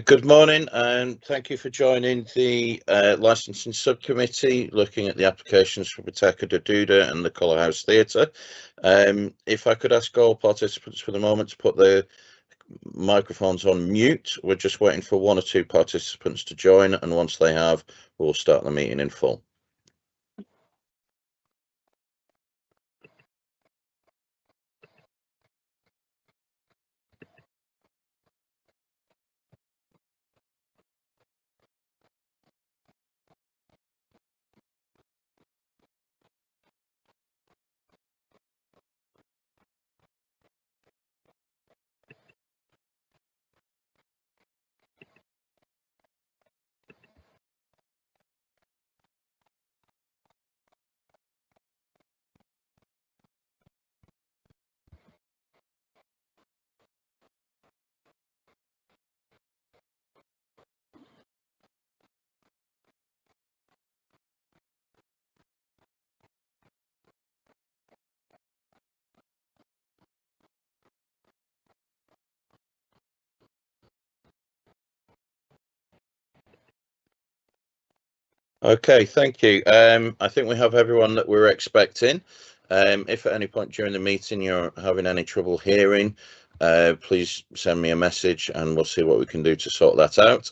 Good morning, and thank you for joining the licensing subcommittee looking at the applications for Bouteca de Duda and the Colour House Theatre. If I could ask all participants for the moment to put their microphones on mute. We're just waiting for one or two participants to join, and once they have, we'll start the meeting in full. Okay, thank you. I think we have everyone that we're expecting. If at any point during the meeting you're having any trouble hearing, please send me a message and we'll see what we can do to sort that out.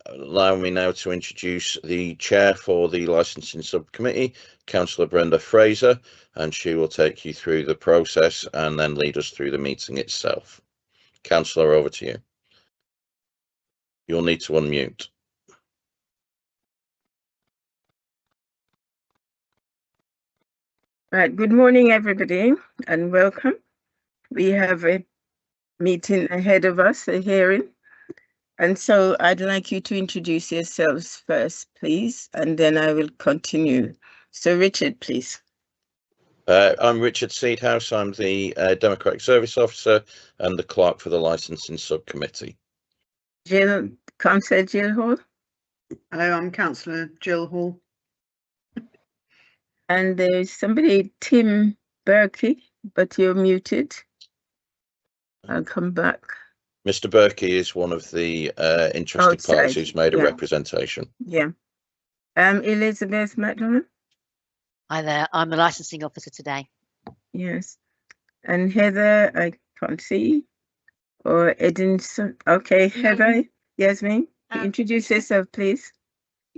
Allow me now to introduce the chair for the licensing subcommittee, Councillor Brenda Fraser, and she will take you through the process and then lead us through the meeting itself. Councillor, over to you. You'll need to unmute. Right, good morning, everybody, and welcome. We have a meeting ahead of us, a hearing. And so I'd like you to introduce yourselves first, please, and then I will continue. So Richard, please. I'm Richard Seedhouse. I'm the Democratic Service Officer and the clerk for the licensing subcommittee. Councillor Jill Hall. Hello, I'm Councillor Jill Hall. And there's somebody, Tim Berkey, but you're muted. I'll come back. Mr. Berkey is one of the interested parties who's made a representation. Yeah. Elizabeth McDonald. Hi there, I'm the licensing officer today. Yes. And Heather, I can't see. Or Edinson. Okay, Heather, Yasmin, introduce yourself, please.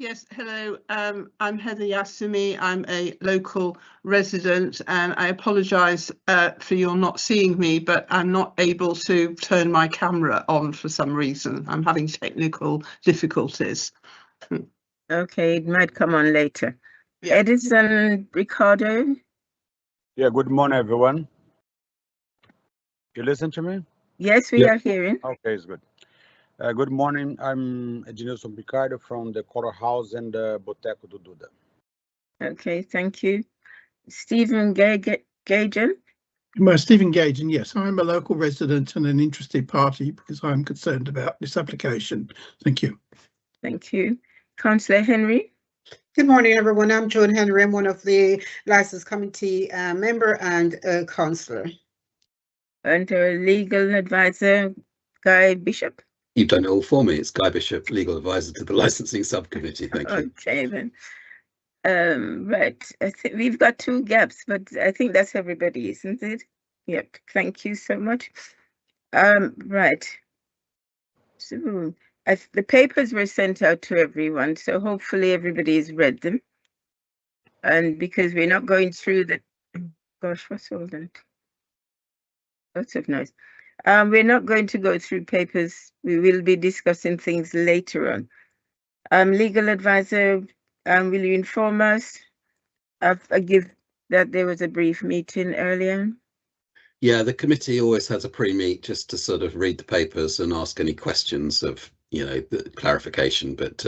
Yes, hello, I'm Heather Yasumi. I'm a local resident and I apologise for your not seeing me, but I'm not able to turn my camera on for some reason. I'm having technical difficulties. Okay, it might come on later. Yeah. Edison Ricardo. Yeah, good morning, everyone. You listen to me? Yes, we are hearing. Okay, it's good. Good morning. I'm Edilson Ricardo from the Colour House and the Bouteca de Duda. Okay, thank you. Stephen Gajan. Stephen Gajan, yes. I'm a local resident and an interested party because I'm concerned about this application. Thank you. Thank you. Councillor Henry. Good morning, everyone. I'm Joan Henry. I'm one of the License Committee member and councillor. And legal advisor, Guy Bishop. You've done it all for me. It's Guy Bishop, legal advisor to the licensing subcommittee. Thank you. Okay, then. Right. I think we've got two gaps, but I think that's everybody, isn't it? Yep. Thank you so much. Right. So the papers were sent out to everyone, so hopefully everybody's read them. And because we're not going through the, gosh, what's all that? Lots of noise. We're not going to go through papers. We will be discussing things later on. Legal advisor, will you inform us? I give that there was a brief meeting earlier. Yeah, the committee always has a pre-meet just to sort of read the papers and ask any questions of, you know, the clarification, but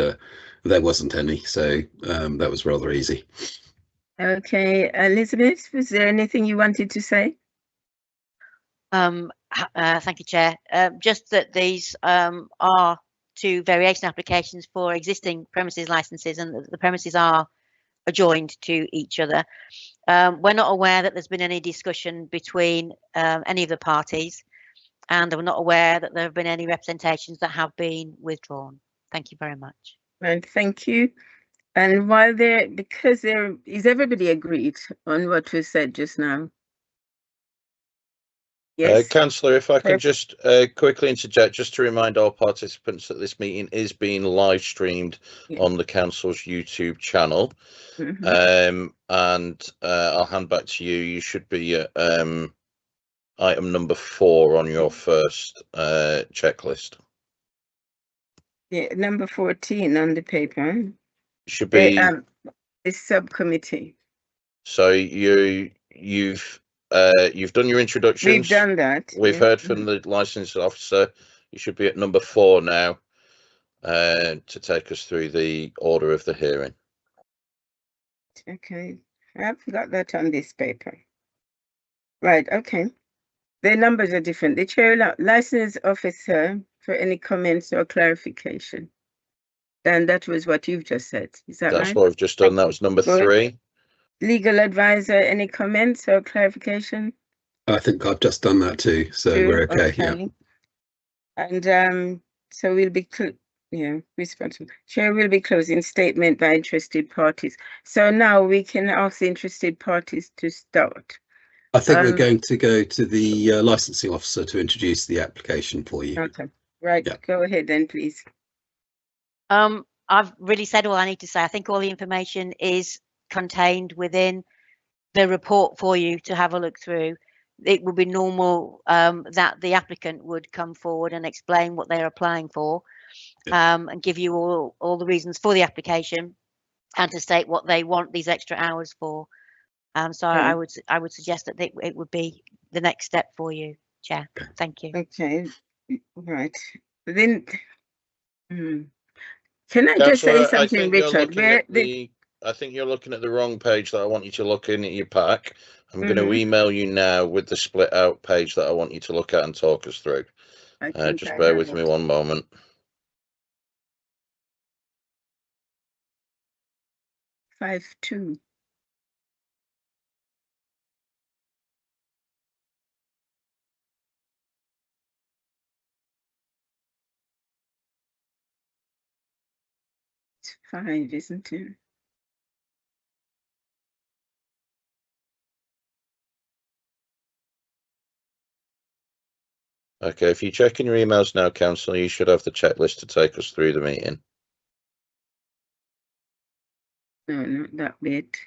there wasn't any, so that was rather easy. Okay, Elizabeth, was there anything you wanted to say? Thank you, Chair. Just that these are two variation applications for existing premises licenses, and the premises are adjoined to each other. We're not aware that there's been any discussion between any of the parties, and we're not aware that there have been any representations that have been withdrawn. Thank you very much. Right, thank you. And while because there is, everybody agreed on what was said just now? Yes. Councillor, if I can Perfect. just quickly interject, just to remind all participants that this meeting is being live streamed on the council's YouTube channel. And I'll hand back to you. You should be at item number 4 on your first checklist. Yeah, number 14 on the paper. Should be the subcommittee. so you've done your introductions. We've done that. We've heard from the licensing officer. You should be at number 4 now to take us through the order of the hearing. Okay, I've got that on this paper. Right, okay. The numbers are different. The chair license officer for any comments or clarification. And that was what you've just said. Is that right? That's what I've just done. That was number 3. Legal advisor, any comments or clarification? I think I've just done that too, so we're okay. Yeah. And so we'll be responsible. Chair will be closing statement by interested parties. So now we can ask the interested parties to start. I think we're going to go to the licensing officer to introduce the application for you. Okay, right. Yeah. Go ahead then, please. I've really said all I need to say. I think all the information is contained within the report for you to have a look through. It would be normal that the applicant would come forward and explain what they're applying for, and give you all the reasons for the application, and to state what they want these extra hours for. So I would suggest that it would be the next step for you, Chair. Thank you. Okay, right. Then, can I just say something, Richard? I think you're looking at the wrong page that I want you to look in at your pack. I'm going to email you now with the split out page that I want you to look at and talk us through. Just bear with me one moment. Five 2. It's 5, isn't it? Okay, if you check in your emails now, Councillor, you should have the checklist to take us through the meeting. No, not that bit.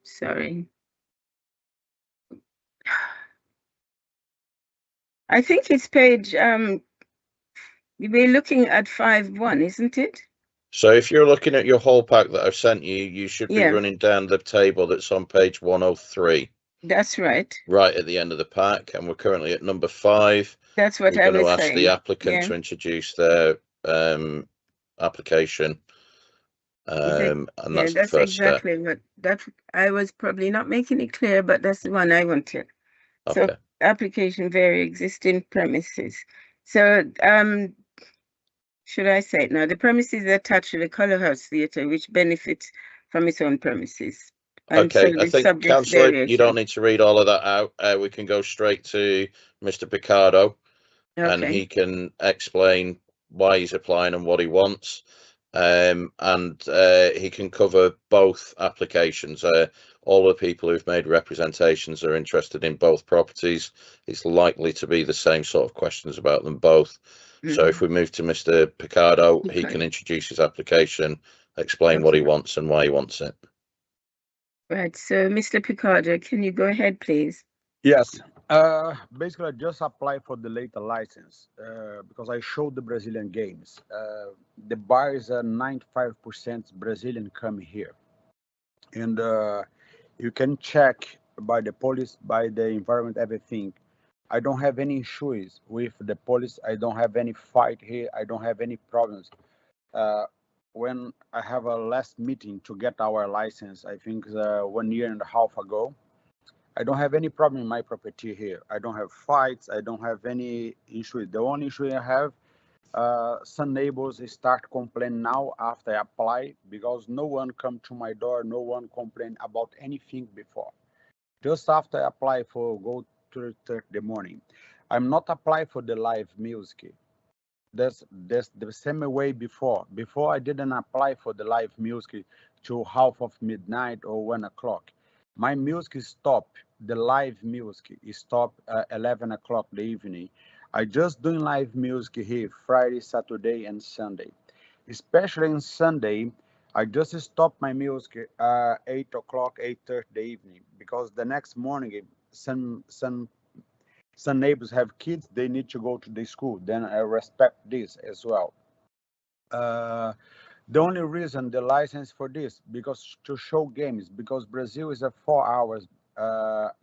Sorry. I think it's page, we're looking at 5.1, isn't it? So if you're looking at your whole pack that I've sent you, you should be running down the table that's on page 103. That's right. Right at the end of the pack, and we're currently at number 5. That's what I was saying. We're going to ask the applicant to introduce their application, and that's the first exactly step. What I was probably not making it clear, but that's the one I wanted. Okay. So application vary existing premises. So should I say it now? The premises are attached to the Colour House Theatre, which benefits from its own premises. Okay, I think, Councillor, you don't need to read all of that out. We can go straight to Mr. Picardo, and he can explain why he's applying and what he wants. and he can cover both applications. All the people who've made representations are interested in both properties. It's likely to be the same sort of questions about them both. So if we move to Mr. Picardo, he can introduce his application, explain what he wants and why he wants it. Right, so Mr. Picardo, can you go ahead, please? Yes. Basically, I just applied for the later license because I showed the Brazilian games. The bars are 95% Brazilian coming here. And you can check by the police, by the environment, everything. I don't have any issues with the police. I don't have any fight here. I don't have any problems. When I have a last meeting to get our license, I think 1.5 years ago, I don't have any problem in my property here. I don't have fights. I don't have any issue. The only issue I have, some neighbors start complaining now after I apply because no one come to my door. No one complain about anything before. Just after I apply for go to the morning, I'm not apply for the live music. That's the same way before. Before I didn't apply for the live music to half of midnight or 1 o'clock. My music stopped. The live music is stopped at 11 o'clock the evening. I just doing live music here Friday, Saturday, and Sunday. Especially on Sunday, I just stop my music 8 o'clock, 8:30 the evening because the next morning some neighbors have kids, they need to go to the school. Then I respect this as well. The only reason the license for this, because to show games, because Brazil is 4 hours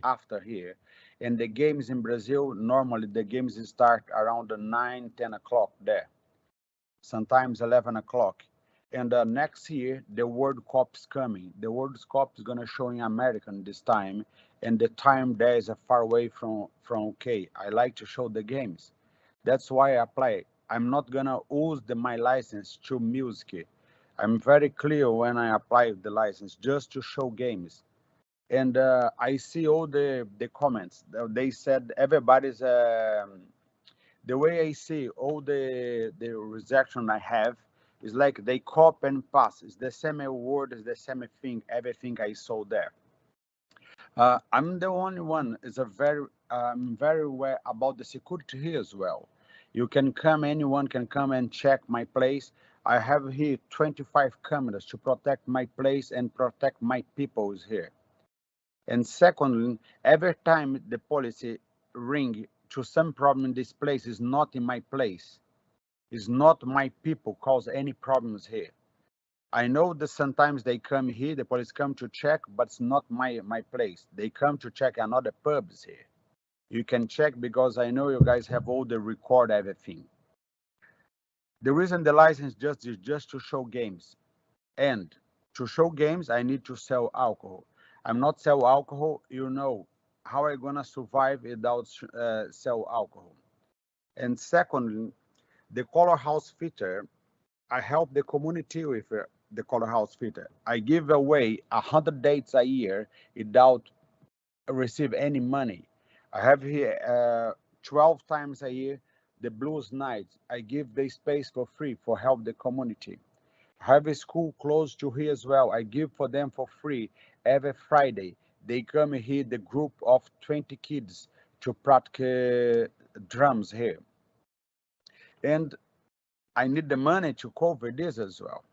after here. And the games in Brazil, normally the games start around 9, 10 o'clock there. Sometimes 11 o'clock. And next year, the World Cup's coming. The World Cup is going to show in American this time. And the time there is far away from UK. I like to show the games. That's why I apply. I'm not going to use my license to music. I'm very clear when I apply the license, just to show games. And I see all the comments. They said everybody's, the way I see all the rejection I have, it's like they copy and pass. It's the same word, it's the same thing, everything I saw there. I'm the only one. I'm very aware about the security here as well. You can come, anyone can come and check my place. I have here 25 cameras to protect my place and protect my people here. And secondly, every time the policy ring to some problem in this place is not in my place. It's not my people cause any problems here. I know that sometimes they come here, the police come to check, but it's not my place. They come to check another pubs here. You can check because I know you guys have all the record everything. The reason the license is just to show games. And to show games, I need to sell alcohol. I'm not sell alcohol, you know, how are you gonna survive without sell alcohol? And secondly, the Color House Theater, I help the community with the Color House Theater. I give away 100 dates a year without receive any money. I have here 12 times a year the Blues Nights. I give the space for free for help the community. I have a school close to here as well. I give for them for free every Friday. They come here, the group of 20 kids to practice drums here. And I need the money to cover this as well.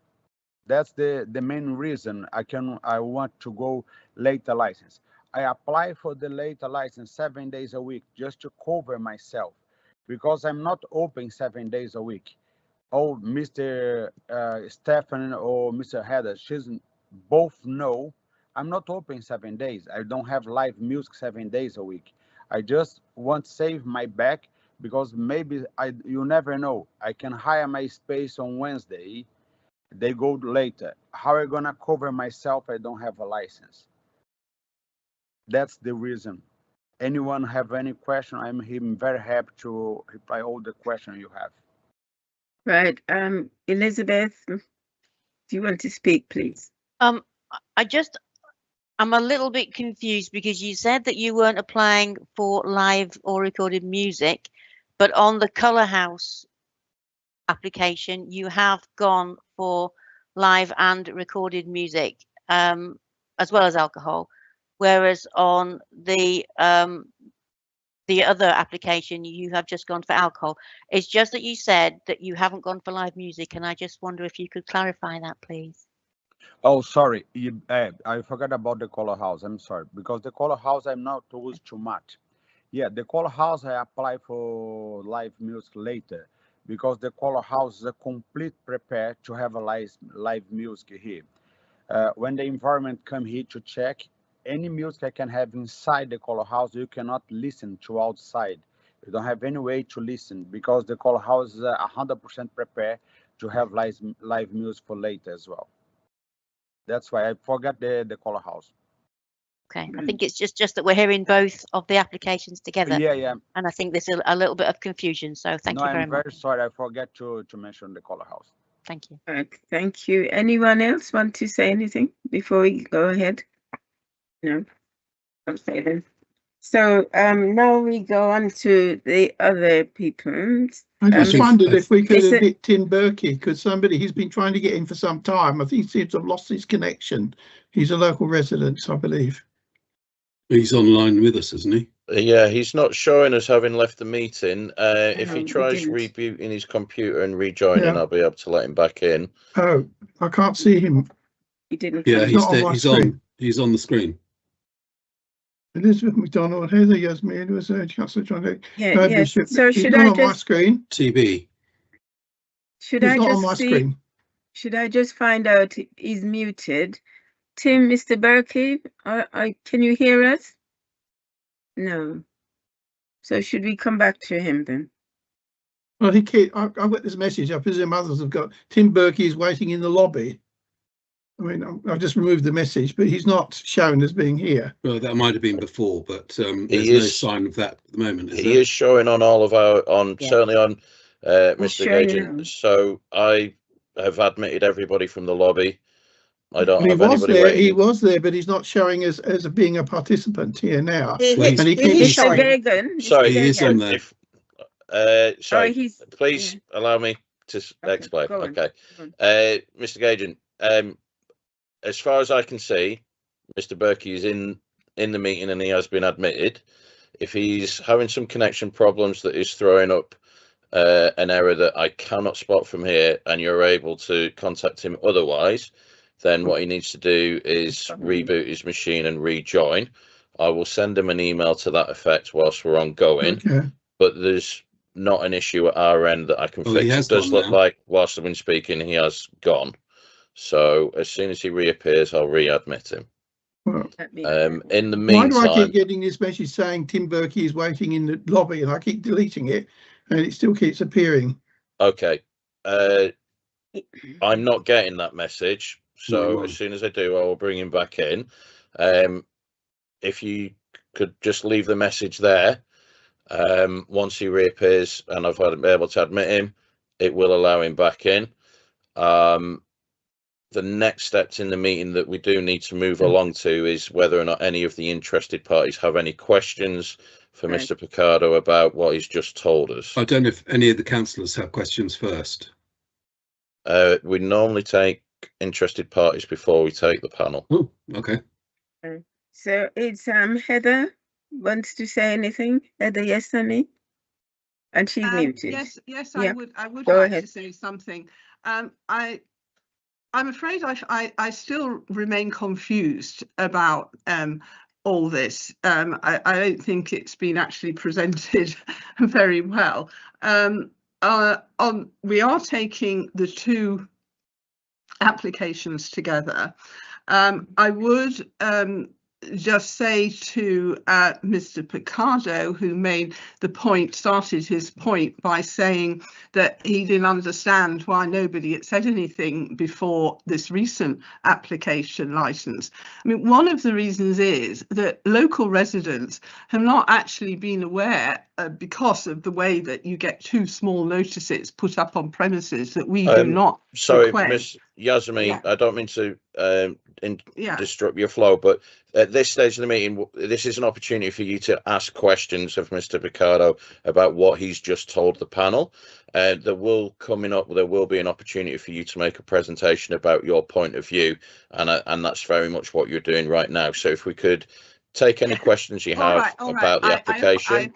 That's the main reason I want to go later license. I apply for the later license 7 days a week just to cover myself because I'm not open 7 days a week. Oh, Mr. Stefan or Mr. Heather, she's both know I'm not open 7 days. I don't have live music 7 days a week. I just want to save my back because maybe you never know. I can hire my space on Wednesday. They go later. How are I gonna cover myself? I don't have a license. That's the reason. Anyone have any question? I'm very happy to reply all the questions you have. Right. Elizabeth, do you want to speak, please? I'm a little bit confused because you said that you weren't applying for live or recorded music, but on the Color House application, you have gone for live and recorded music, as well as alcohol, whereas on the other application you have just gone for alcohol. It's just that you said that you haven't gone for live music, and I just wonder if you could clarify that, please. Oh, sorry. I forgot about the color house. I'm sorry, because the color house I'm not used too much. Yeah, the color house I apply for live music later, because the color house is a complete prepared to have a live music here. When the environment come here to check, any music I can have inside the color house, you cannot listen to outside. You don't have any way to listen, because the color house is 100% prepared to have live music for later as well. That's why I forgot the color house. Okay, I think it's just that we're hearing both of the applications together. Yeah. And I think there's a little bit of confusion. So thank you very I'm much. very sorry. I forgot to mention the color house. Thank you. Thank you. Anyone else want to say anything before we go ahead? No. Okay then. So now we go on to the other people. I just wondered if we could is it- admit Tim Berkey, because he's been trying to get in for some time. I think he seems to have lost his connection. He's a local resident, I believe. He's online with us, isn't he? Yeah, he's not showing us having left the meeting. If No, he he tries didn't. rebooting his computer and rejoining, Yeah. I'll be able to let him back in. Oh, I can't see him. He didn't. Yeah, come. He's not on my he's screen. on the screen. Elizabeth McDonald, Heather Yasmin, was Councillor John. Yeah, yes. Bishop. So He's should not I on my just screen. TB. should He's I not on my just see? screen. Should I just find out he's muted? Tim, Mr. Berkey, can you hear us? No. So should we come back to him then? Well, I've got this message. I presume others have got. Tim Berkey is waiting in the lobby. I mean, I've just removed the message, but he's not shown as being here. Well, that might have been before, but there's no is- sign of that at the moment. Is He there? is showing on all of our Yeah. certainly on Mr. showing Agent. now. So I have admitted everybody from the lobby. I don't He have was anybody there. waiting. He was there, but he's not showing as being a participant here now. Well, And he Mr. keeps showing. Gagan. Sorry, He is on there. If, sorry, he's please allow me to Okay, explain. go on. Okay, Go on. Mr. Gagan, as far as I can see, Mr. Berkey is in the meeting and he has been admitted. If he's having some connection problems that is throwing up an error that I cannot spot from here, and you're able to contact him otherwise, then what he needs to do is reboot his machine and rejoin. I will send him an email to that effect whilst we're ongoing. Okay. But there's not an issue at our end that I can Oh, he fix. has It does gone look now. like whilst I've been speaking, he has gone. So as soon as he reappears, I'll readmit him. Well, In the why do I meantime, keep getting this message saying Tim Berkey is waiting in the lobby, and I keep deleting it, and it still keeps appearing? okay, I'm not getting that message. So No, as soon as I do, I will bring him back in. If you could just leave the message there, once he reappears and I've been able to admit him, it will allow him back in. The next steps in the meeting that we do need to move along to is whether or not any of the interested parties have any questions for Right. Mr. Picardo about what he's just told us. I don't know if any of the councillors have questions first. We normally take interested parties before we take the panel. Oh, okay. So it's Heather wants to say anything. Heather, yes, me, and she's muted. Yes, Yeah. I would Go like ahead. to say something. I'm afraid I still remain confused about all this. I don't think it's been actually presented very well. We are taking the two applications together. I would just say to Mr. Picardo, who started his point by saying that he didn't understand why nobody had said anything before this recent application license. I mean, one of the reasons is that local residents have not actually been aware because of the way that you get too small notices put up on premises that we do not Sorry, request. Miss Yasumi, Yeah. I don't mean to Yeah. disrupt your flow, but at this stage of the meeting, this is an opportunity for you to ask questions of Mr. Picardo about what he's just told the panel. There will be an opportunity for you to make a presentation about your point of view, and that's very much what you're doing right now. So if we could take any questions you have about the application.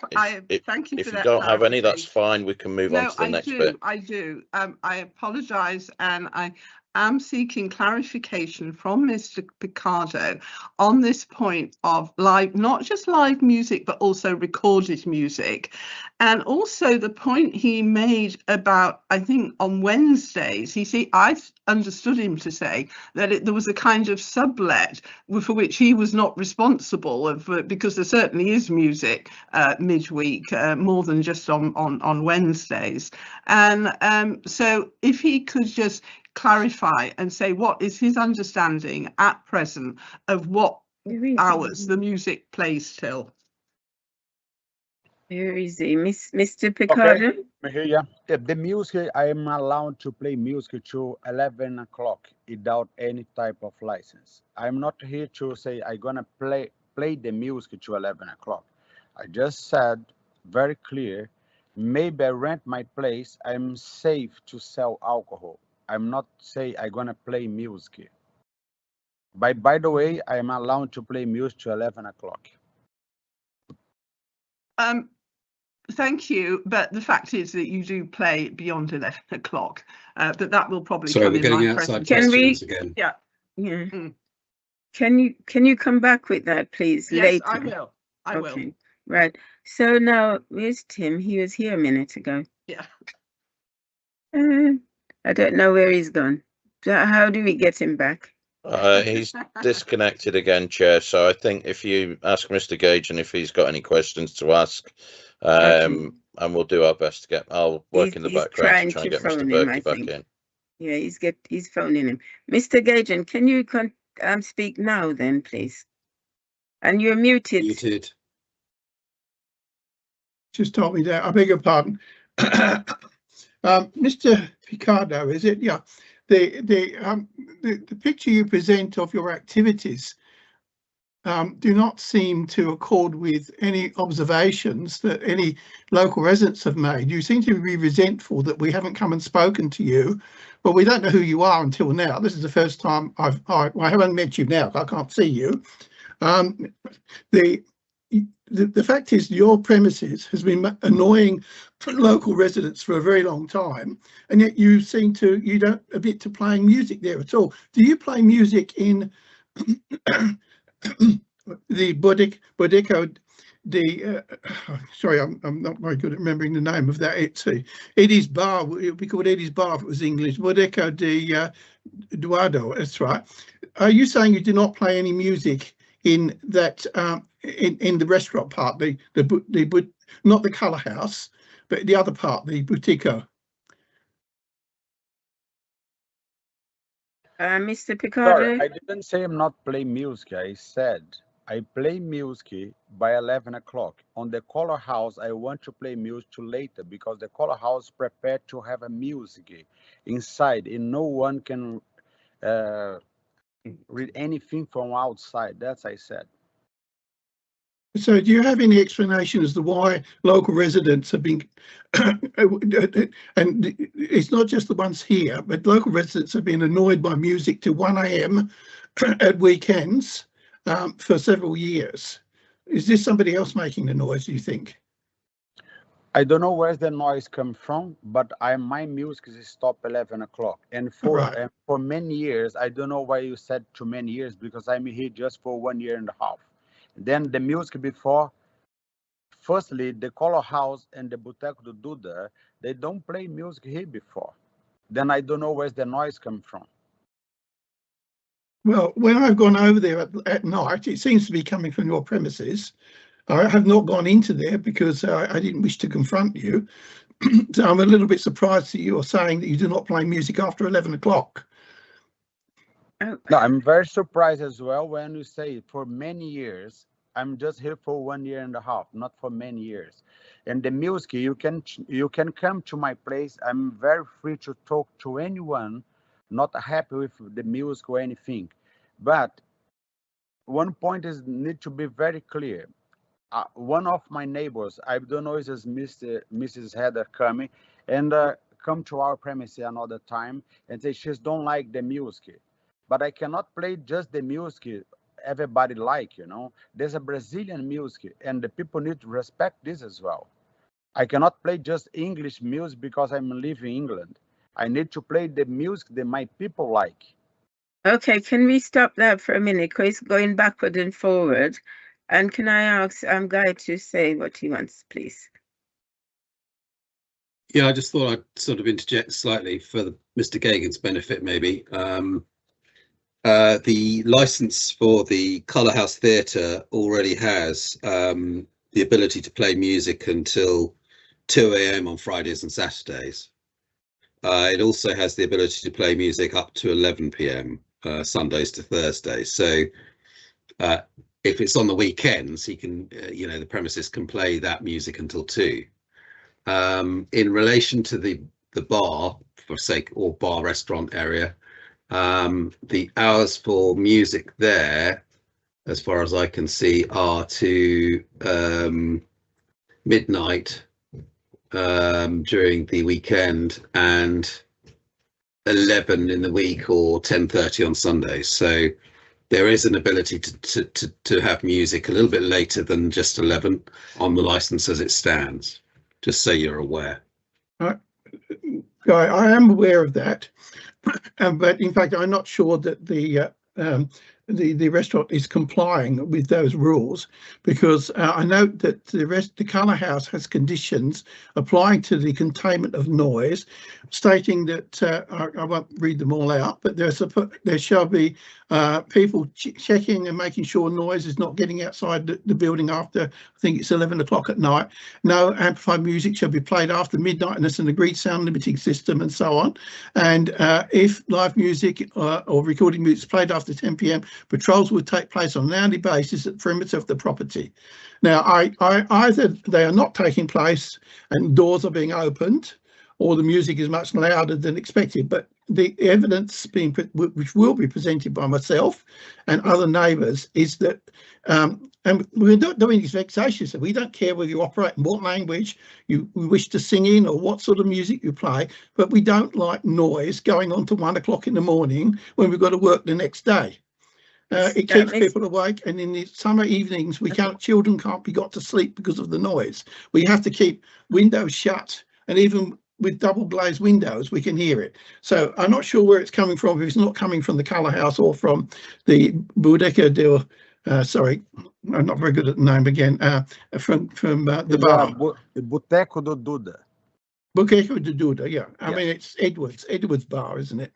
Thank you if for you that don't have any, that's clarification. fine. We can move on to the next bit. I do. I apologise, and I am seeking clarification from Mr. Picardo on this point of live, not just live music, but also recorded music. And also the point he made about, I think on Wednesdays, I understood him to say that there was a kind of sublet for which he was not responsible because there certainly is music midweek, more than just on Wednesdays. And so if he could just clarify and say what is his understanding at present of what hours the music plays till. Where is he? Mr. Picardo? Okay. Yeah. The music, I am allowed to play music to 11 o'clock without any type of license. I'm not here to say I'm gonna play the music to 11 o'clock. I just said very clear, maybe I rent my place, I'm safe to sell alcohol. I'm not say I'm gonna play music. By the way, I am allowed to play music to 11 o'clock. Thank you, but the fact is that you do play beyond 11 o'clock, but that will probably Sorry, come we're in getting my outside presentation. questions again. Yeah. Yeah. Mm. Can you come back with that, please? Yes, later? I will. I Okay. will. Right. So now, where's Tim? He was here a minute ago. Yeah. I don't know where he's gone. So how do we get him back? He's disconnected again, Chair. So I think if you ask Mr. Gage and if he's got any questions to ask, and we'll do our best to get. I'll work in the background to try and get Mr. Berkey back in. Yeah, he's phoning him. Mr. Gajan, can you speak now then, please? And you're muted. Muted. Just told me that. I beg your pardon. Mr. Picardo, is it? Yeah. The picture you present of your activities do not seem to accord with any observations that any local residents have made. You seem to be resentful that we haven't come and spoken to you, but we don't know who you are until now. This is the first time I haven't met you now. I can't see you. The fact is your premises has been annoying local residents for a very long time, and yet you seem to, you don't admit to playing music there at all. Do you play music in the Bodeco, sorry, I'm not very good at remembering the name of that. It's Eddie's Bar. It would be called Eddie's Bar if it was English. Bodeco de Eduardo, that's right. Are you saying you do not play any music in that in the restaurant part, not the Colour House, but the other part, the Boutico? Mr. Picardo? Sorry, I didn't say I'm not playing music. I said I play music by 11 o'clock. On the Colour House, I want to play music to later because the Colour House prepared to have a music inside and no one can read anything from outside. That's I said. So do you have any explanation as to why local residents have been, and it's not just the ones here, but local residents have been annoyed by music till 1 AM at weekends for several years? Is this somebody else making the noise, do you think? I don't know where the noise comes from, but my music is stopped 11 o'clock. And for many years, I don't know why you said too many years, because I'm here just for 1 year and a half. Then the music before, firstly, the Colour House and the Boteco do Duda, they don't play music here before. Then I don't know where the noise comes from. Well, when I've gone over there at night, it seems to be coming from your premises. I have not gone into there because I didn't wish to confront you. So I'm a little bit surprised that you're saying that you do not play music after 11 o'clock. No, I'm very surprised as well when you say for many years I'm just here for 1.5 years, not for many years. And the music, you can come to my place. I'm very free to talk to anyone not happy with the music or anything. But one point is need to be very clear. One of my neighbors, I don't know if it's Mrs. Heather coming, and come to our premises another time and say she don't like the music. But I cannot play just the music everybody like, you know. There's a Brazilian music, and the people need to respect this as well. I cannot play just English music because I'm living in England. I need to play the music that my people like. Okay, can we stop that for a minute? Because it's going backward and forward. And can I ask Guy to say what he wants, please? Yeah, I just thought I'd sort of interject slightly for Mr. Geoghegan's benefit, maybe. The license for the Colour House Theatre already has the ability to play music until 2 AM on Fridays and Saturdays. It also has the ability to play music up to 11 PM, Sundays to Thursdays. So if it's on the weekends, he can, the premises can play that music until 2. In relation to the bar, for sake, or bar restaurant area, the hours for music there, as far as I can see, are to midnight during the weekend and 11 in the week or 10:30 on Sundays. So there is an ability to have music a little bit later than just 11 on the license as it stands, just so you're aware. I am aware of that, but in fact, I'm not sure that the restaurant is complying with those rules, because I note that the Colour House has conditions applying to the containment of noise, stating that I won't read them all out, but there shall be people checking and making sure noise is not getting outside the building after, I think it's 11 o'clock at night. No amplified music shall be played after midnight, and it's an agreed sound limiting system, and so on. And if live music or recording music is played after 10 PM, patrols will take place on an hourly basis at the perimeter of the property. Now, either they are not taking place and doors are being opened, or the music is much louder than expected. But the evidence which will be presented by myself and other neighbours is that, and we're not doing this vexatiously. We don't care whether you operate in what language you wish to sing in or what sort of music you play, but we don't like noise going on to 1 o'clock in the morning when we've got to work the next day. It keeps people awake, and in the summer evenings, children can't be got to sleep because of the noise. We have to keep windows shut, and even with double glazed windows, we can hear it. So I'm not sure where it's coming from. If it's not coming from the Colour House or from the Bodeca sorry, I'm not very good at the name again. From the bar. Boteco do Duda. Boteco do Duda, yeah. I mean, it's Edward's bar, isn't it?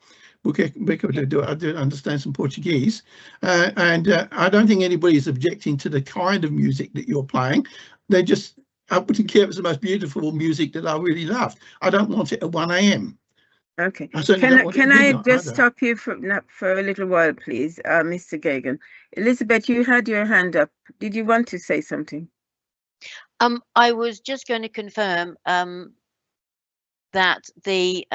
Boteco do Duda. I do understand some Portuguese. And I don't think anybody is objecting to the kind of music that you're playing. They just, I wouldn't care if it's the most beautiful music that I really love. I don't want it at 1 AM. Okay. Can I just stop you for a little while, please, Mr. Geoghegan? Elizabeth, you had your hand up. Did you want to say something? I was just going to confirm that the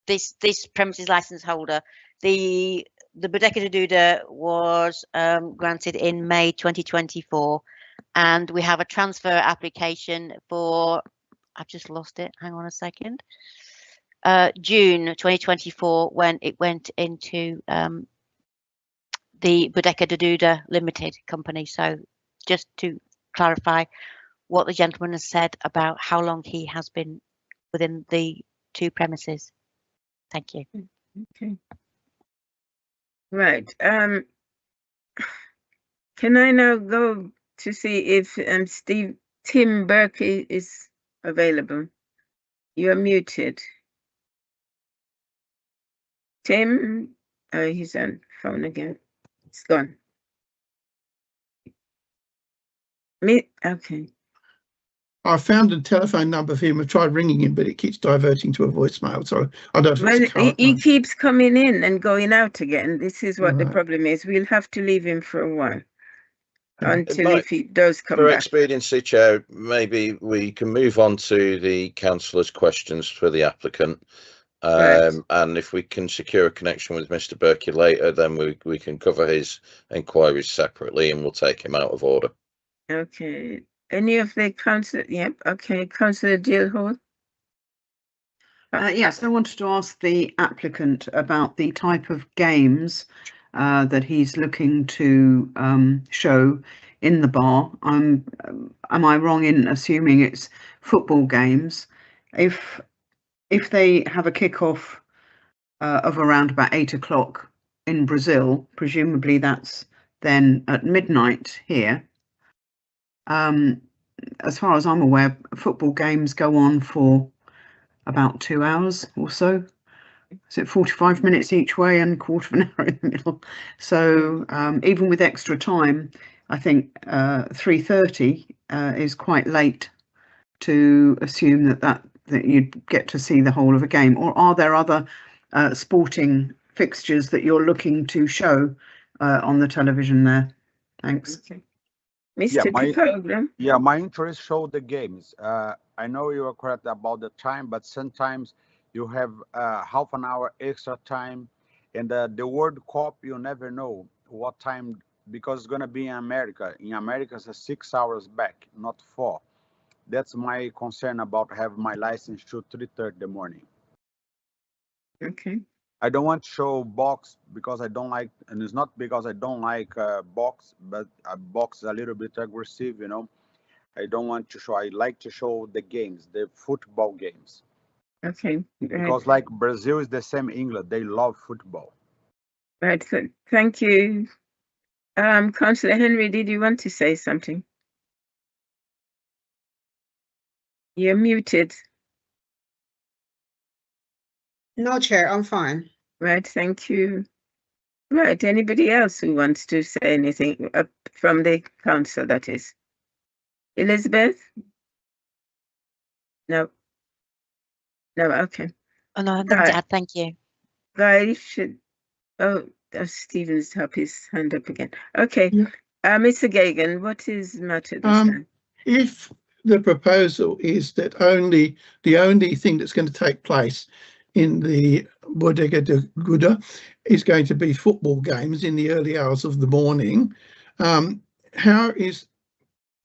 this premises license holder, the Bodeca do Duda was granted in May 2024, and we have a transfer application for, I've just lost it, hang on a second, June 2024, when it went into the Bodeca do Duda Limited company. So just to clarify what the gentleman has said about how long he has been within the 2 premises. Thank you. Okay. Right. Can I now go to see if Tim Burke is available? You are muted. Tim, he's on phone again. It's gone. Okay. I found a telephone number for him. I've tried ringing him, but it keeps diverting to a voicemail. So I don't know. Well, he keeps coming in and going out again. This is what the problem is. We'll have to leave him for a while. until if he does come For back. expediency, Chair, maybe we can move on to the councillor's questions for the applicant. Right. And if we can secure a connection with Mr. Berkey later, then we can cover his inquiries separately and we'll take him out of order. Okay. Any of the councillor? Yep. Okay. Councillor Jill Hall. Yes, I wanted to ask the applicant about the type of games that he's looking to show in the bar. Am I wrong in assuming it's football games? If they have a kickoff of around about 8 o'clock in Brazil, presumably that's then at midnight here. As far as I'm aware, football games go on for about 2 hours or so. Is it 45 minutes each way and a quarter of an hour in the middle? So even with extra time, I think 3:30 is quite late to assume that you'd get to see the whole of a game. Or are there other sporting fixtures that you're looking to show on the television there? Thanks. Okay. Mr. Picard. Yeah, my interest show the games. I know you are correct about the time, but sometimes you have half an hour extra time. And the World Cup, you never know what time, because it's going to be in America. In America, it's 6 hours back, not 4. That's my concern about having my license to 3:30 in the morning. Okay. I don't want to show box because I don't like, and it's not because I don't like box, but box is a little bit aggressive, you know. I don't want to show, I like to show the games, the football games. Okay. Because like Brazil is the same England, they love football. Right. Thank you. Councillor Henry, did you want to say something? You're muted. No, Chair, I'm fine. Right, thank you. Right, anybody else who wants to say anything from the council, that is? Elizabeth? No. No, okay. Oh, no, nothing to add, thank you. Guy should, Stephen's up his hand up again. Okay, Yeah. Mr. Gagan, what is the matter this time? If the proposal is that the only thing that's going to take place in the Bodega de Guda is going to be football games in the early hours of the morning, how is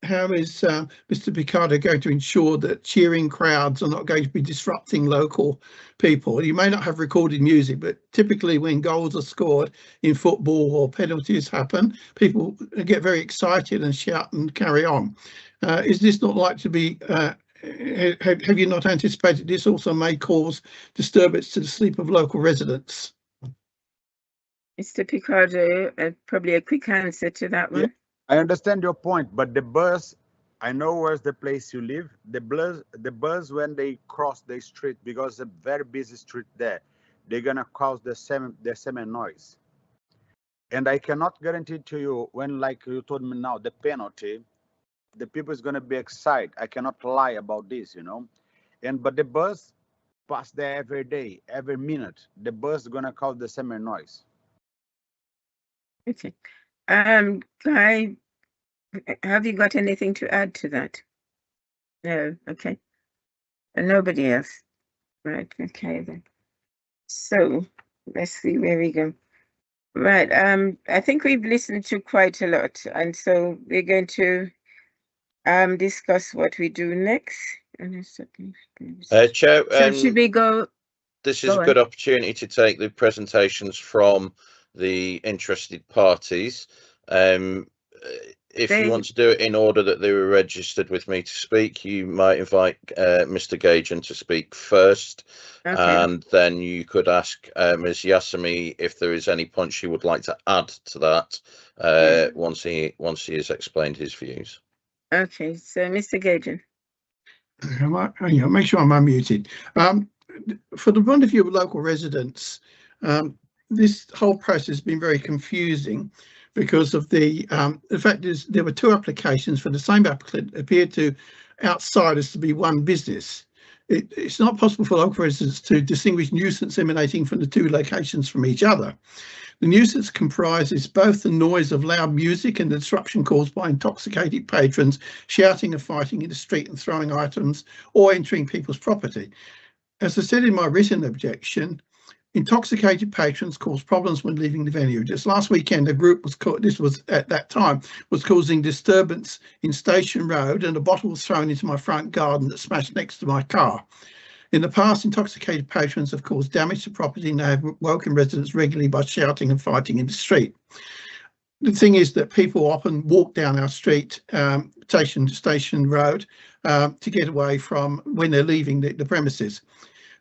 Mr. Picardo going to ensure that cheering crowds are not going to be disrupting local people? You may not have recorded music, but typically when goals are scored in football or penalties happen, people get very excited and shout and carry on. Is this not like to be, have you not anticipated this also may cause disturbance to the sleep of local residents? Mr. Picardo, probably a quick answer to that one. Yeah. I understand your point, but the bus, I know where's the place you live. The bus when they cross the street, because it's a very busy street there, they're gonna cause the same noise. And I cannot guarantee to you when, like you told me now, the penalty, the people is gonna be excited. I cannot lie about this, you know. But the bus pass there every day, every minute. The bus is gonna cause the same noise. Okay. Guy, have you got anything to add to that? No, okay. And nobody else. Right, okay then. So let's see where we go. Right, I think we've listened to quite a lot, and so we're going to discuss what we do next. Chair, So should we go? This is a good opportunity to take the presentations from the interested parties. If you want to do it in order that they were registered with me to speak, you might invite Mr. Gagan to speak first, and then you could ask Ms. Yasumi if there is any point she would like to add to that once he has explained his views. Okay, so Mr. Gagan. Make sure I'm unmuted. For the point of view of local residents, this whole process has been very confusing because of the fact is there were two applications for the same applicant appeared to outsiders to be one business. it's not possible for local residents to distinguish nuisance emanating from the two locations from each other. The nuisance comprises both the noise of loud music and the disruption caused by intoxicated patrons shouting and fighting in the street and throwing items or entering people's property. As I said in my written objection, intoxicated patrons cause problems when leaving the venue. Just last weekend, a group was caught, this was at that time, was causing disturbance in Station Road, and a bottle was thrown into my front garden that smashed next to my car. In the past, intoxicated patrons have caused damage to property and they have woken residents regularly by shouting and fighting in the street. The thing is that people often walk down our street, Station Road, to get away from when they're leaving the premises.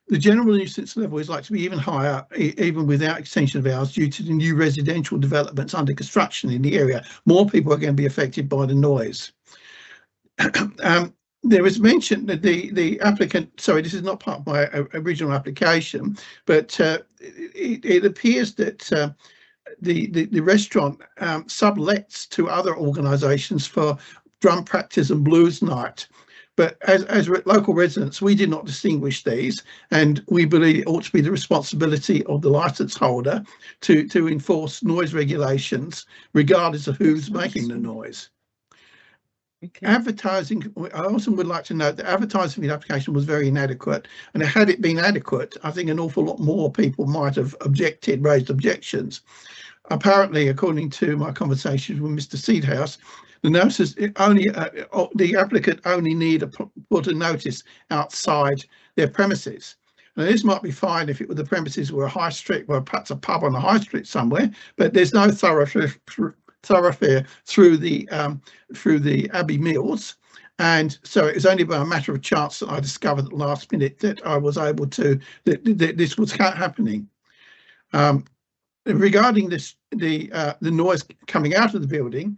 The general nuisance level is likely to be even higher, even without extension of hours, due to the new residential developments under construction in the area. More people are going to be affected by the noise. There was mention that the applicant, sorry, this is not part of my original application, but it appears that the restaurant sublets to other organisations for drum practice and blues night. But as local residents, we did not distinguish these, and we believe it ought to be the responsibility of the licence holder to enforce noise regulations, regardless of who's making the noise. Okay. Advertising, I also would like to note that advertising for the application was very inadequate, and had it been adequate, I think an awful lot more people might have raised objections. Apparently, according to my conversations with Mr. Seedhouse, the notice the applicant only need to put a notice outside their premises. Now, this might be fine if the premises were a high street, or perhaps a pub on a high street somewhere, but there's no thoroughfare through the Abbey Mills, and so it was only by a matter of chance that I discovered at the last minute that I was able to that this was happening. Regarding this, the noise coming out of the building,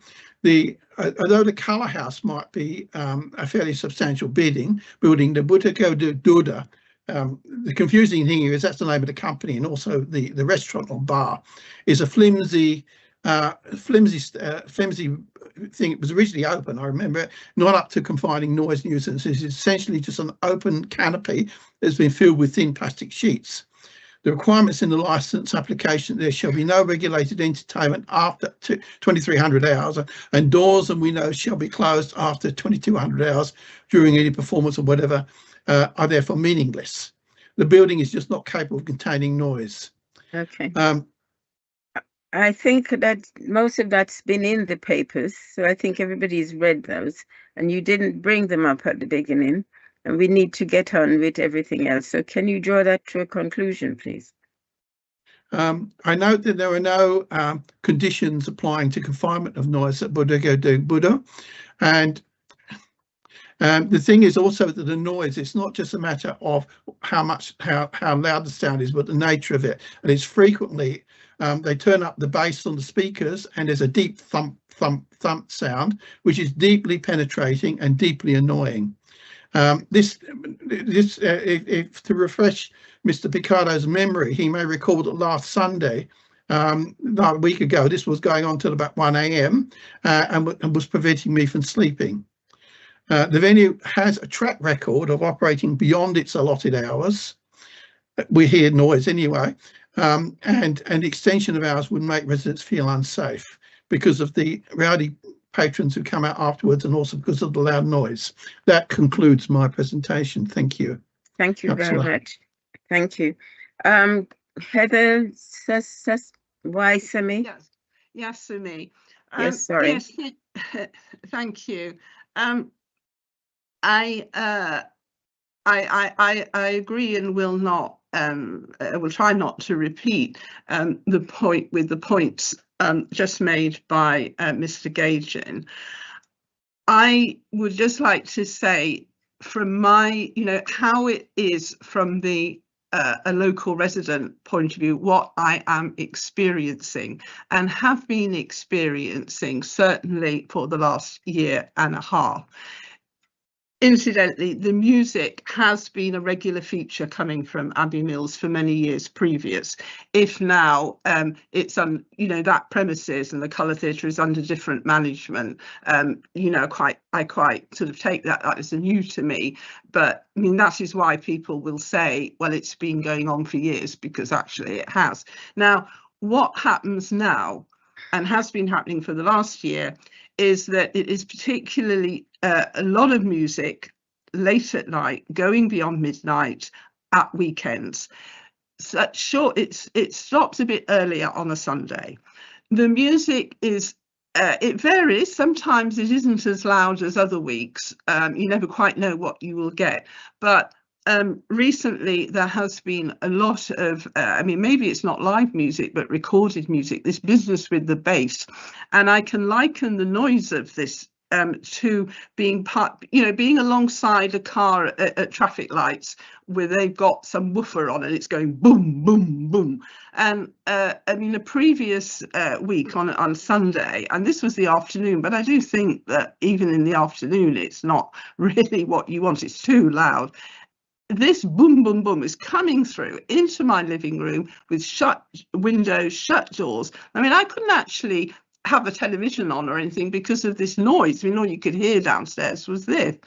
although the Colour House might be a fairly substantial building, the Boteco de Duda, the confusing thing is that's the name of the company, and also the restaurant or bar is a flimsy thing. It was originally open, I remember, not up to confining noise nuisance. It's essentially just an open canopy that's been filled with thin plastic sheets. The requirements in the licence application, there shall be no regulated entertainment after 2300 hours, and doors and windows shall be closed after 2200 hours during any performance or whatever, are therefore meaningless. The building is just not capable of containing noise. Okay. I think that most of that's been in the papers, so I think everybody's read those, and you didn't bring them up at the beginning, and we need to get on with everything else. So can you draw that to a conclusion, please? I note that there are no conditions applying to confinement of noise at Bodega de Buda, and the thing is also that the noise, it's not just a matter of how loud the sound is, but the nature of it. And it's frequently, they turn up the bass on the speakers and there's a deep thump, thump, thump sound, which is deeply penetrating and deeply annoying. If to refresh Mr. Picardo's memory, he may recall that last Sunday, about a week ago, this was going on till about 1 a.m. And was preventing me from sleeping. The venue has a track record of operating beyond its allotted hours. We hear noise anyway, and extension of hours would make residents feel unsafe because of the rowdy patrons who come out afterwards, and also because of the loud noise. That concludes my presentation. Thank you. Thank you very much. Thank you. Heather Waisame? Yes, Yasumi. Yes, sorry. Yes, thank you. I agree and will not. Will try not to repeat the points just made by Mr. Gajan. I would just like to say, from my, how it is from the a local resident point of view, what I am experiencing and have been experiencing certainly for the last year and a half. Incidentally, the music has been a regular feature coming from Abbey Mills for many years previous. If now it's that premises and the Colour Theatre is under different management, I quite sort of take that as new to me. But I mean, that is why people will say, well, it's been going on for years, because actually it has. Now, what happens now, and has been happening for the last year, is that it is particularly a lot of music late at night, going beyond midnight at weekends. So it stops a bit earlier on a Sunday. The music is it varies. Sometimes it isn't as loud as other weeks. You never quite know what you will get, but recently there has been a lot of maybe it's not live music but recorded music, this business with the bass, and I can liken the noise of this to being being alongside a car at traffic lights where they've got some woofer on and it's going boom boom boom. And a previous week on Sunday, and this was the afternoon, but I do think that even in the afternoon it's not really what you want, it's too loud. This boom, boom, boom is coming through into my living room with shut windows, shut doors. I mean, I couldn't actually have a television on or anything because of this noise. I mean, all you could hear downstairs was this.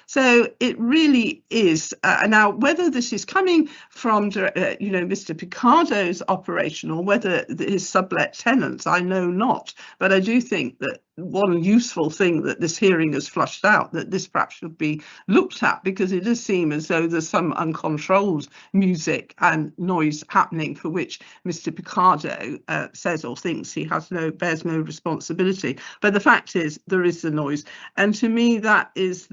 So it really is. Now, whether this is coming from, Mr. Picardo's operation or whether his sublet tenants, I know not. But I do think that one useful thing that this hearing has flushed out, that this perhaps should be looked at, because it does seem as though there's some uncontrolled music and noise happening for which Mr. Picardo says or thinks he bears no responsibility. But the fact is, there is the noise, and to me that is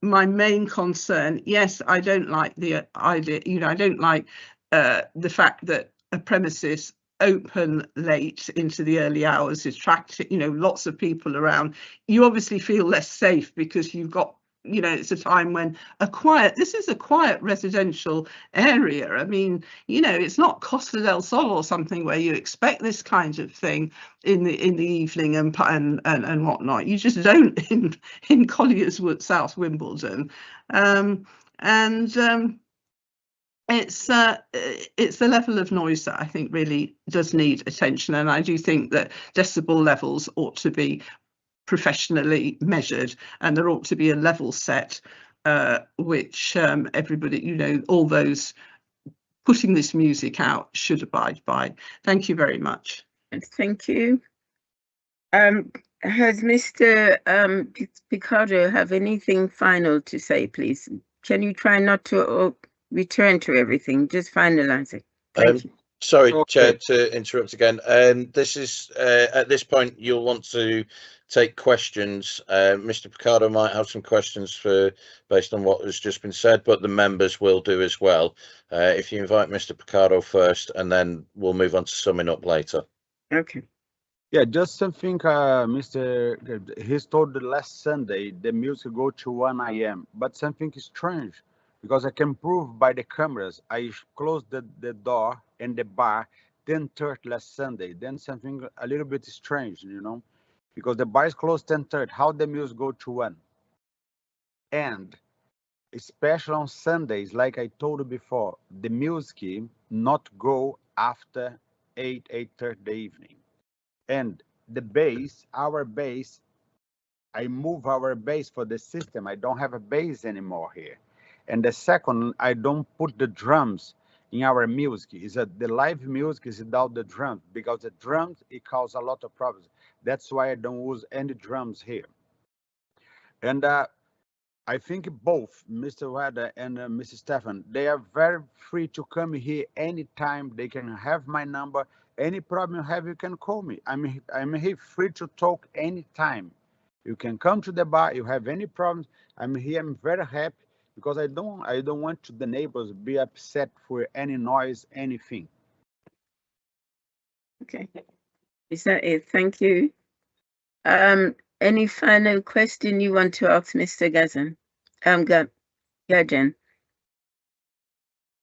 my main concern. Yes, I don't like the idea, I don't like the fact that a premises open late into the early hours is attracting, lots of people around. You obviously feel less safe because you've got, it's a time when this is a quiet residential area. I mean, it's not Costa del Sol or something where you expect this kind of thing in the evening and whatnot. You just don't in Collier's Wood, South Wimbledon. It's the level of noise that I think really does need attention, and I do think that decibel levels ought to be professionally measured, and there ought to be a level set which everybody, all those putting this music out should abide by. Thank you very much. Thank you. Has Mr. Picardo have anything final to say, please? Can you try not to return to everything, just finalize it? Thank you. Sorry, Okay. Chair, to interrupt again. This is at this point you'll want to take questions. Mr. Picardo might have some questions based on what has just been said, but the members will do as well. If you invite Mr. Picardo first, and then we'll move on to summing up later. Okay. Yeah, just something, he's told the last Sunday the music go to 1 a.m. But something is strange, because I can prove by the cameras. I closed the door and the bar 10:30 last Sunday. Then something a little bit strange, because the bar is closed 10:30. How the music go to 1? And especially on Sundays, like I told you before, the music not go after 8:30 the evening. And the bass, our bass, I move our bass for the system. I don't have a bass anymore here. And the second, I don't put the drums in our music. The live music is without the drums, because the drums, it causes a lot of problems. That's why I don't use any drums here. And I think both Mr. Wada and Mrs. Stefan, they are very free to come here anytime. They can have my number. Any problem you have, you can call me. I'm here free to talk anytime. You can come to the bar. You have any problems, I'm here. I'm very happy, because I don't want the neighbors be upset for any noise, anything. Okay. Is that it? Thank you. Any final question you want to ask Mr. Gazan? Gajan?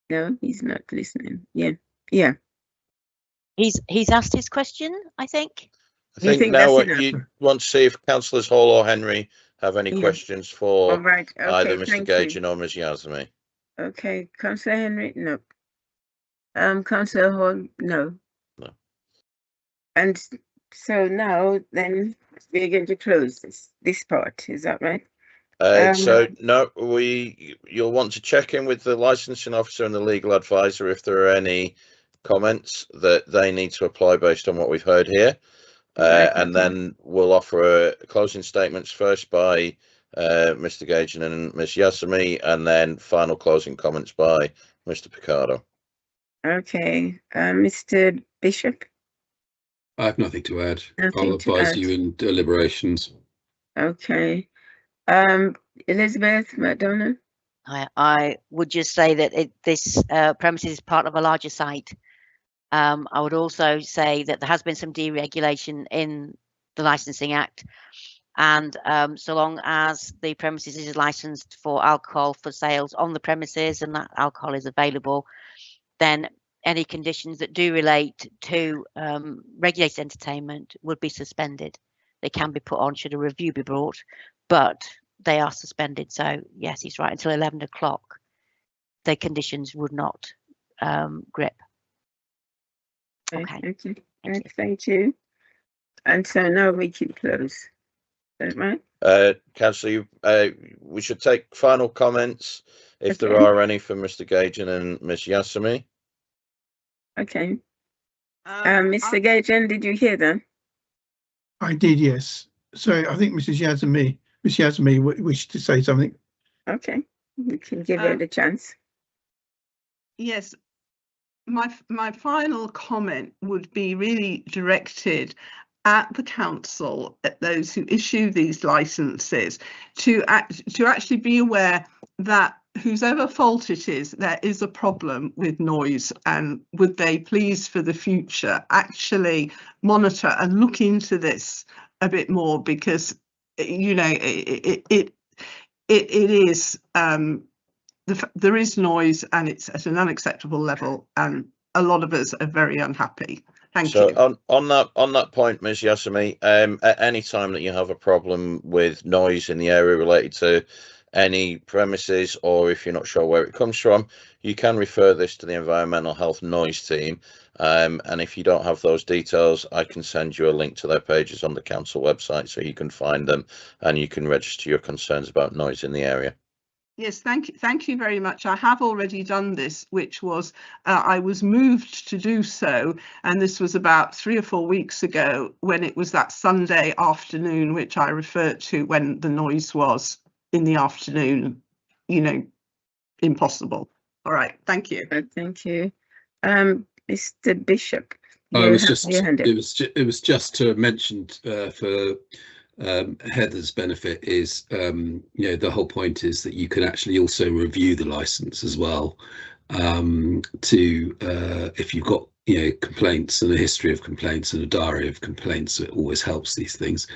No, he's not listening. Yeah. He's asked his question, I think. I think now what you want to see if Councillors Hall or Henry have any Yeah. questions All for right. either Okay. Mr. Thank Gajan you. or Ms. Yazmi? Okay. Councillor Henry, no. Councillor Hall, no. No. And so now then we're going to close this part. Is that right? So no, you'll want to check in with the licensing officer and the legal advisor if there are any comments that they need to apply based on what we've heard here. Right, And okay. then we'll offer closing statements first by Mr. Gajan and Ms. Yazmi, and then final closing comments by Mr. Picardo. Okay. Mr. Bishop? I have nothing to add. Nothing I'll to advise add. you in deliberations. Okay. Elizabeth McDonald? I would just say that this premises is part of a larger site. I would also say that there has been some deregulation in the Licensing Act, and so long as the premises is licensed for alcohol for sales on the premises and that alcohol is available, then any conditions that do relate to regulated entertainment would be suspended. They can be put on should a review be brought, but they are suspended. So yes, he's right, until 11 o'clock, the conditions would not grip. Okay. Thank you. And so now we can close. Is that right? Councillor, we should take final comments if there Okay. are any from Mr. Gajan and Ms. Yazmi. Okay. Mr. Gajan, did you hear them? I did, yes. So I think Ms. Yazmi wished to say something. Okay. You can give her the chance. Yes, my final comment would be really directed at the council, at those who issue these licenses, to actually be aware that whosever fault it is, there is a problem with noise, and would they please for the future actually monitor and look into this a bit more, because you know it is there is noise and it's at an unacceptable level, and a lot of us are very unhappy. Thank you. On that point, Ms. Yazmi, at any time that you have a problem with noise in the area related to any premises, or if you're not sure where it comes from, you can refer this to the Environmental Health Noise team. And if you don't have those details, I can send you a link to their pages on the council website so you can find them and you can register your concerns about noise in the area. Yes, thank you very much. I have already done this, which was I was moved to do so, and this was about 3 or 4 weeks ago, when it was that Sunday afternoon which I referred to, when the noise was in the afternoon, you know, impossible. All right, thank you. Thank you. Mr. Bishop. It was just to mention for Heather's benefit is, you know, the whole point is that you can actually also review the license as well, if you've got, you know, complaints and a history of complaints and a diary of complaints. It always helps these things,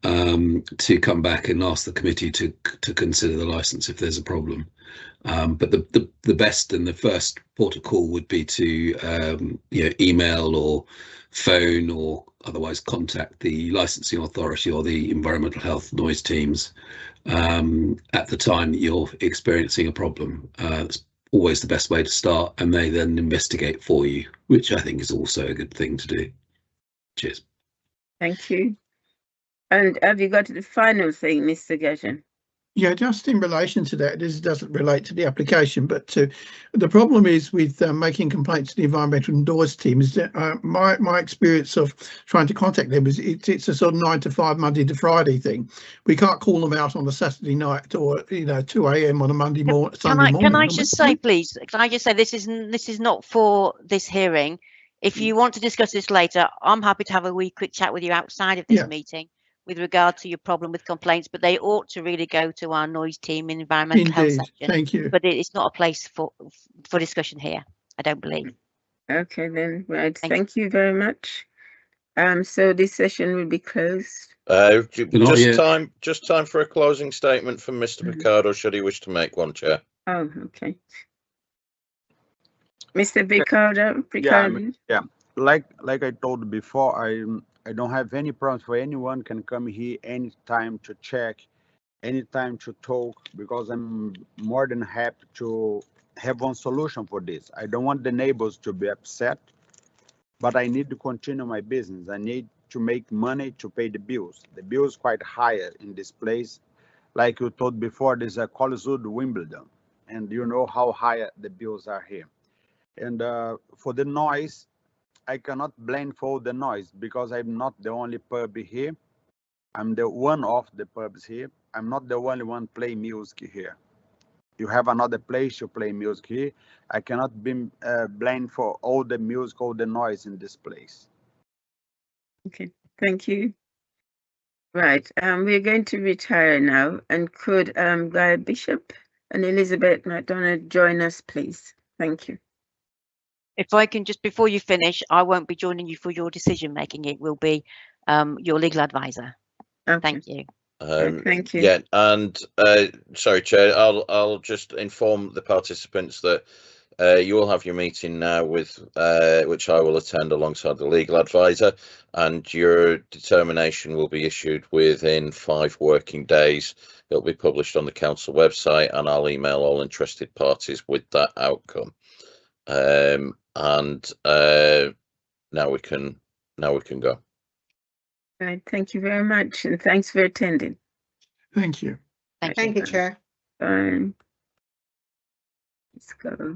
to come back and ask the committee to consider the license if there's a problem. But the best and the first port of call would be to you know, email or phone or otherwise contact the licensing authority or the environmental health noise teams at the time that you're experiencing a problem. It's always the best way to start, and they then investigate for you, which I think is also a good thing to do. Cheers. Thank you. And have you got to the final thing, Mr. Gajan? Yeah, just in relation to that, this doesn't relate to the application, but the problem is with making complaints to the environmental noise team is that my experience of trying to contact them is it's a sort of 9 to 5 Monday to Friday thing. We can't call them out on a Saturday night or, you know, 2 a.m. on a Monday morning. Can I just say, please? Can I just say this is not for this hearing. If you want to discuss this later, I'm happy to have a wee quick chat with you outside of this meeting with regard to your problem with complaints, but they ought to really go to our noise team in environmental health section. Thank you. But it's not a place for discussion here, I don't believe. Okay then, right. Thank you very much. So this session will be closed. Just time for a closing statement from Mr. Picardo, should he wish to make one, Chair. Oh, okay. Mr. Picardo. Yeah. Like I told before, I don't have any problems for anyone can come here anytime to check anytime to talk, because I'm more than happy to have one solution for this. I don't want the neighbors to be upset, but I need to continue my business. I need to make money to pay the bills. The bills quite higher in this place. Like you told before, there's a Colleswood Wimbledon, and you know how high the bills are here. And for the noise, I cannot blame for the noise because I'm not the only pub here. I'm the one of the pubs here. I'm not the only one play music here. You have another place to play music here. I cannot be blamed for all the music, all the noise in this place. Okay, thank you. Right, we're going to retire now, and could Guy Bishop and Elizabeth McDonald join us, please? Thank you. If I can just, before you finish, I won't be joining you for your decision making. It will be your legal advisor. Okay. Thank you. Thank you. Yeah, and sorry, Chair, I'll just inform the participants that you will have your meeting now with which I will attend alongside the legal advisor, and your determination will be issued within 5 working days. It'll be published on the council website, and I'll email all interested parties with that outcome. And now we can go. Right, thank you very much, and thanks for attending. Thank you. Thank you, Chair. Let's go.